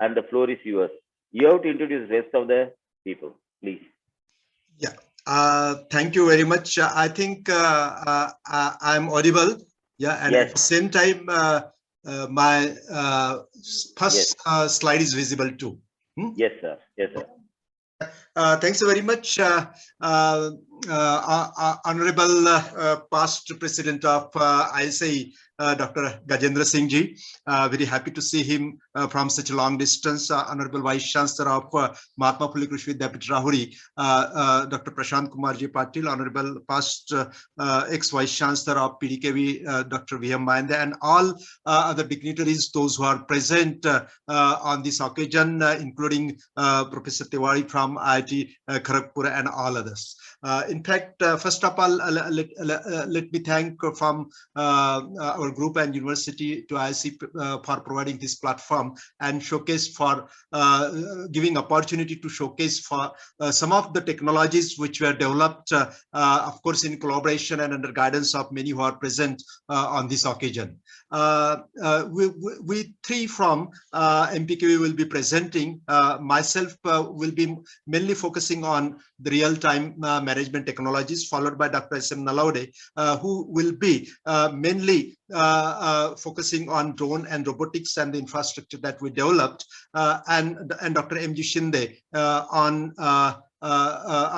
and the floor is yours. You have to introduce the rest of the people, please. Yeah. Thank you very much. I think I'm audible. Yeah, and Yes. at the same time, my first slide is visible too. Yes, sir. Yes, sir. Thanks very much, Honorable past President of ISI, Dr. Gajendra Singh Ji. Very happy to see him from such a long distance. Honorable Vice Chancellor of Mahatma Phule Krishi Vidyapeeth Rahuri, Dr. Prashant Kumar Ji Patil, Honorable past ex-Vice Chancellor of PDKV, Dr. V.M. Mainde, and all other dignitaries, those who are present on this occasion, including Professor Tiwari from IIT Kharagpur and all others. In fact, first of all, let me thank from our group and university to IIC for providing this platform and showcase for giving opportunity to showcase for some of the technologies which were developed, of course, in collaboration and under guidance of many who are present on this occasion. We three from MPKV will be presenting. Myself will be mainly focusing on the real-time management technologies, followed by Dr. S.M. Nalawade, who will be mainly focusing on drone and robotics and the infrastructure that we developed, and Dr. M.G. Shinde on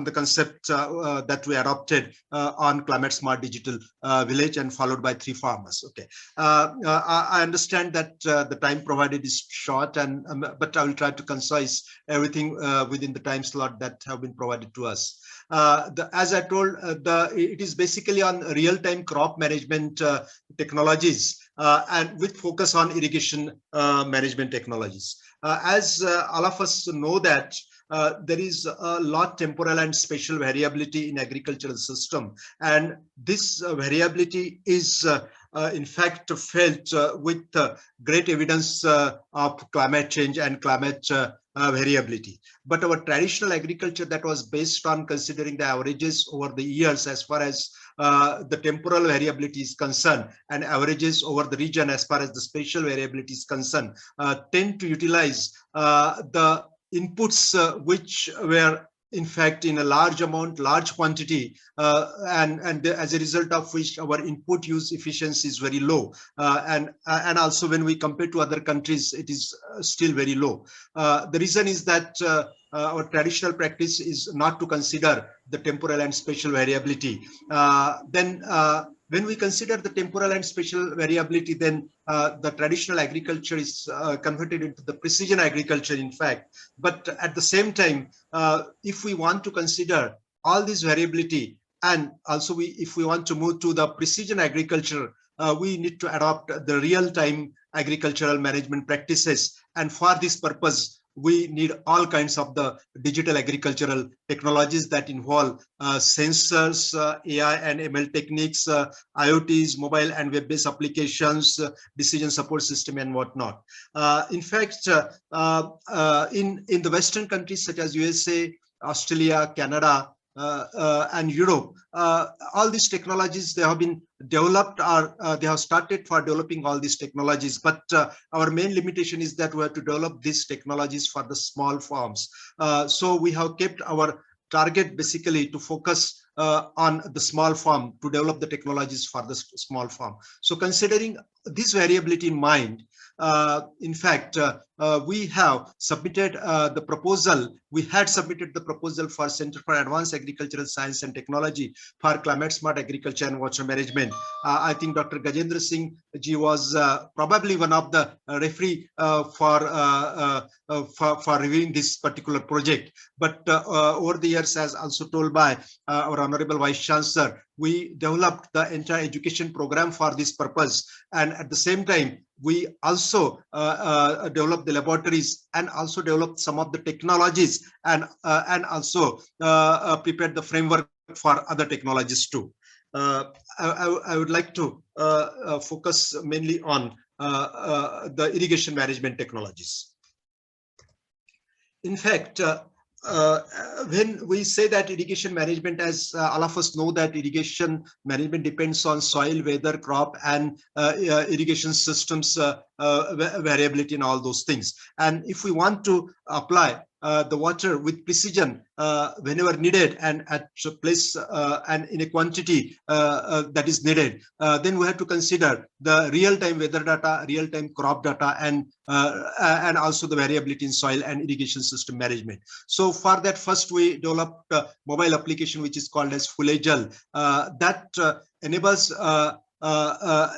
the concept that we adopted on climate smart digital village, and followed by three farmers. Okay, I understand that the time provided is short, and but I will try to concise everything within the time slot that have been provided to us. As I told, it is basically on real-time crop management technologies, and with focus on irrigation management technologies. As all of us know that there is a lot temporal and spatial variability in agricultural system, and this variability is in fact felt with great evidence of climate change and climate variability. But our traditional agriculture that was based on considering the averages over the years as far as the temporal variability is concerned, and averages over the region as far as the spatial variability is concerned, tend to utilize the inputs which were in fact in a large amount, large quantity, and as a result of which our input use efficiency is very low, and also when we compare to other countries, it is still very low. The reason is that our traditional practice is not to consider the temporal and spatial variability. When we consider the temporal and spatial variability, then the traditional agriculture is converted into the precision agriculture, in fact. But at the same time, if we want to consider all this variability, and also if we want to move to the precision agriculture, we need to adopt the real-time agricultural management practices. And for this purpose, we need all kinds of the digital agricultural technologies that involve sensors, AI and ML techniques, IoTs, mobile and web-based applications, decision support system, and whatnot. In fact, in the Western countries such as USA, Australia, Canada, and Europe, all these technologies, they have been developed, or they have started for developing all these technologies, but our main limitation is that we have to develop these technologies for the small farms. So we have kept our target basically to focus on the small farm, to develop the technologies for the small farm. So considering this variability in mind, in fact, we have submitted the proposal. We had submitted the proposal for Center for Advanced Agricultural Science and Technology for Climate Smart Agriculture and Water Management. I think Dr. Gajendra Singh Ji was probably one of the referee for reviewing this particular project. But over the years, as also told by our Honorable Vice Chancellor, we developed the entire education program for this purpose, and at the same time, we also developed the laboratories and also developed some of the technologies, and also prepared the framework for other technologies too. I would like to focus mainly on the irrigation management technologies. In fact, when we say that irrigation management, as all of us know that irrigation management depends on soil, weather, crop, and irrigation systems variability and all those things. And if we want to apply the water with precision whenever needed and at a place and in a quantity that is needed, then we have to consider the real-time weather data, real-time crop data, and also the variability in soil and irrigation system management. So for that, first we developed a mobile application which is called as Fulejal that enables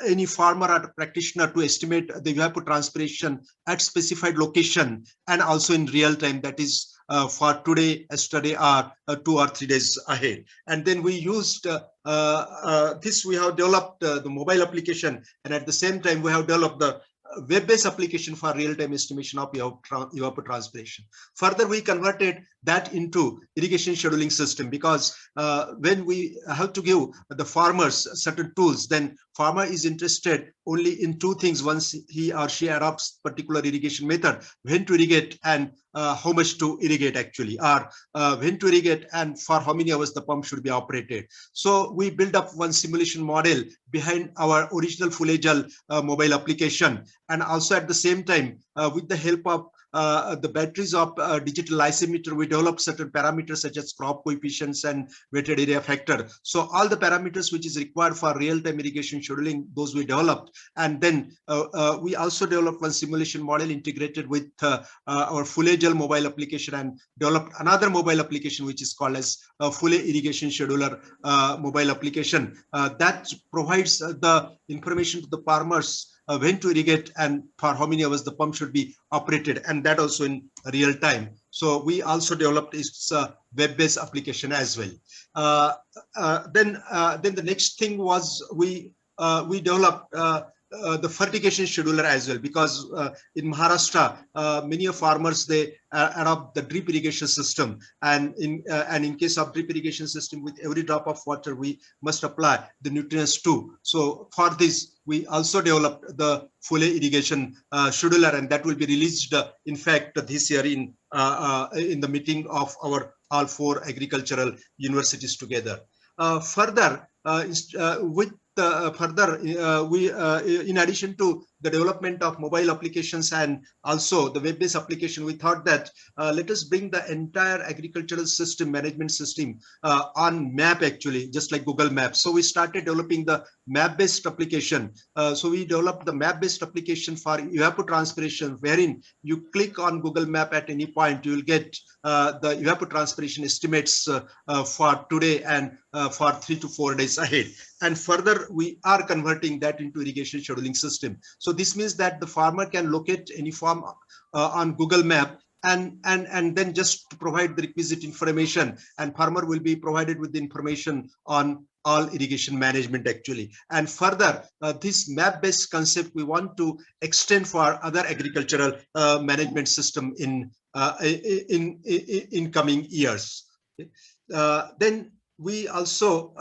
any farmer or practitioner to estimate the evapotranspiration at specified location and also in real time, that is for today, yesterday, or 2 or 3 days ahead. And then we used this, we have developed the mobile application, and at the same time we have developed the web-based application for real-time estimation of evapotranspiration. Further, we converted that into irrigation scheduling system, because when we have to give the farmers certain tools, then farmer is interested only in two things. Once he or she adopts particular irrigation method, when to irrigate and how much to irrigate actually, or when to irrigate and for how many hours the pump should be operated. So we build up one simulation model behind our original Fulejal mobile application, and also at the same time with the help of the batteries of digital lysimeter, we develop certain parameters such as crop coefficients and weighted area factor. So all the parameters which is required for real-time irrigation scheduling, those we developed. And then we also developed one simulation model integrated with our Fulejal mobile application, and developed another mobile application which is called as Fule Irrigation Scheduler mobile application that provides the information to the farmers when to irrigate and for how many hours the pump should be operated, and that also in real time. So we also developed its web-based application as well. Then the next thing was we developed the fertigation scheduler as well, because in Maharashtra, many of farmers, they adopt the drip irrigation system, and in case of drip irrigation system, with every drop of water we must apply the nutrients too. So for this, we also developed the Fule irrigation scheduler, and that will be released in fact this year in the meeting of our all 4 agricultural universities together. Further, we in addition to the development of mobile applications and also the web-based application, we thought that let us bring the entire agricultural system management system on map, actually, just like Google Maps. So we started developing the map-based application. So we developed the map-based application for evapotranspiration, wherein you click on Google Map at any point, you will get the evapotranspiration estimates for today and for 3 to 4 days ahead. And further, we are converting that into irrigation scheduling system. So this means that the farmer can locate any farm on Google Map and then just provide the requisite information, and farmer will be provided with the information on all irrigation management actually. And further, this map-based concept we want to extend for other agricultural management system in coming years. Then we also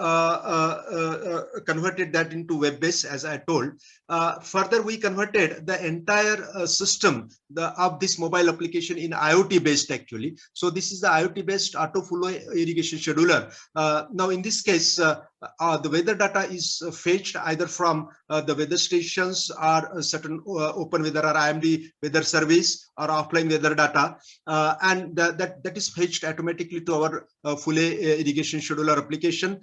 converted that into web-based, as I told. Further, we converted the entire system of this mobile application in IoT-based actually. So this is the IoT-based Auto Fule Irrigation Scheduler. Now, in this case, the weather data is fetched either from the weather stations or certain open weather or IMD weather service or offline weather data, and that is fetched automatically to our Fule irrigation scheduler application.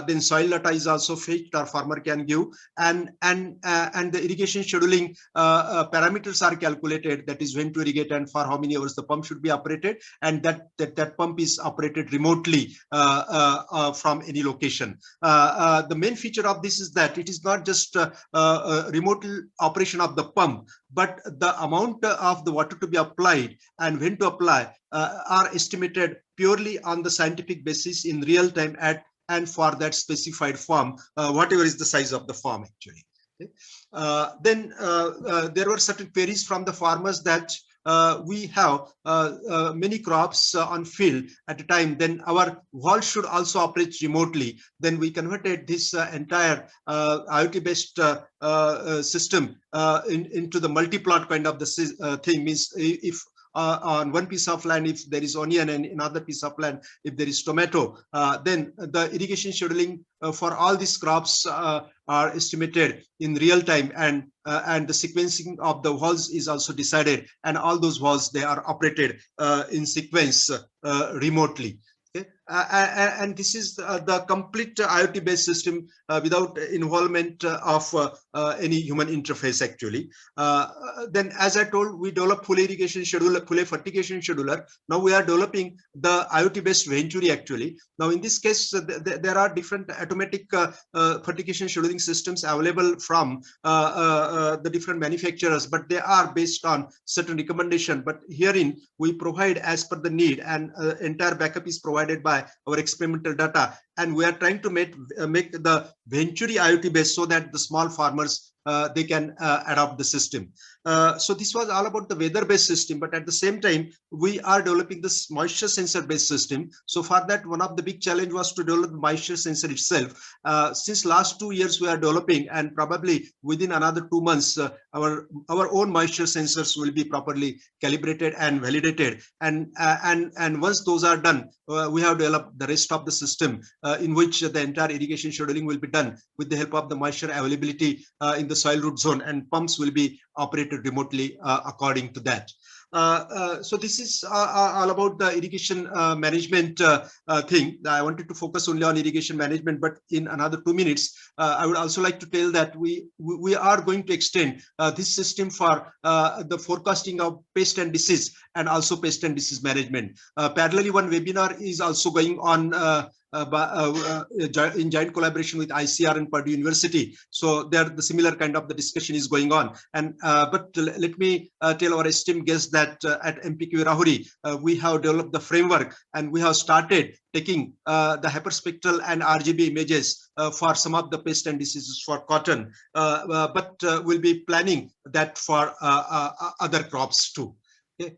Then soil data is also fetched, or farmer can give, and the irrigation scheduling parameters are calculated, that is when to irrigate and for how many hours the pump should be operated, and that pump is operated remotely from any location. The main feature of this is that it is not just a remote operation of the pump, but the amount of the water to be applied and when to apply are estimated purely on the scientific basis in real time and for that specified farm, whatever is the size of the farm actually. Okay. Then there were certain queries from the farmers that we have many crops on field at a time, then our valve should also operate remotely. Then we converted this entire IoT-based system into the multi-plot kind of the thing. Means if on one piece of land if there is onion, and another piece of land if there is tomato, then the irrigation scheduling for all these crops are estimated in real time, and the sequencing of the valves is also decided, and all those valves, they are operated in sequence remotely. Okay. And this is the complete IoT based system without involvement of any human interface actually. Then, as I told, we developed full irrigation scheduler, full fertigation scheduler. Now we are developing the IoT based Venturi actually. Now in this case, there are different automatic fertigation scheduling systems available from the different manufacturers, but they are based on certain recommendation. But herein we provide as per the need, and entire backup is provided by our experimental data, and we are trying to make the Venturi IoT based so that the small farmers they can adopt the system. So this was all about the weather based system, but at the same time we are developing this moisture sensor based system. So for that, one of the big challenge was to develop the moisture sensor itself. Since last 2 years we are developing, and probably within another 2 months our own moisture sensors will be properly calibrated and validated, and once those are done, we have developed the rest of the system in which the entire irrigation scheduling will be done with the help of the moisture availability in the soil root zone, and pumps will be operated remotely according to that. So this is all about the irrigation management thing. I wanted to focus only on irrigation management, but in another 2 minutes, I would also like to tell that we are going to extend this system for the forecasting of pest and disease, and also pest and disease management. Parallelly, one webinar is also going on in joint collaboration with ICR and Purdue University. So there, the similar kind of the discussion is going on. And but let me tell our esteemed guests that at MPQ Rahuri, we have developed the framework, and we have started taking the hyperspectral and RGB images for some of the pest and diseases for cotton, but we'll be planning that for other crops too. Okay.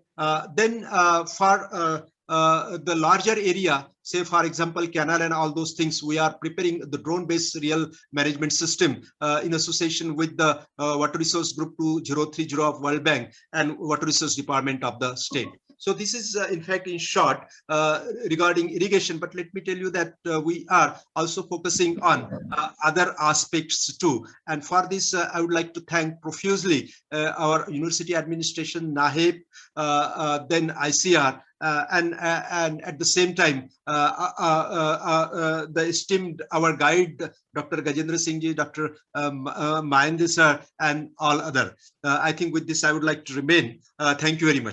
Then for the larger area, say for example canal and all those things, we are preparing the drone-based real management system in association with the Water Resource Group 2030 of World Bank and Water Resource Department of the state. So this is in fact in short regarding irrigation, but let me tell you that we are also focusing on other aspects too. And for this, I would like to thank profusely our university administration, NAHEP, then ICR, and at the same time the esteemed our guide Dr. Gajendra Singh ji, Dr. Mahendra sir, and all other. I think with this I would like to remain. Thank you very much.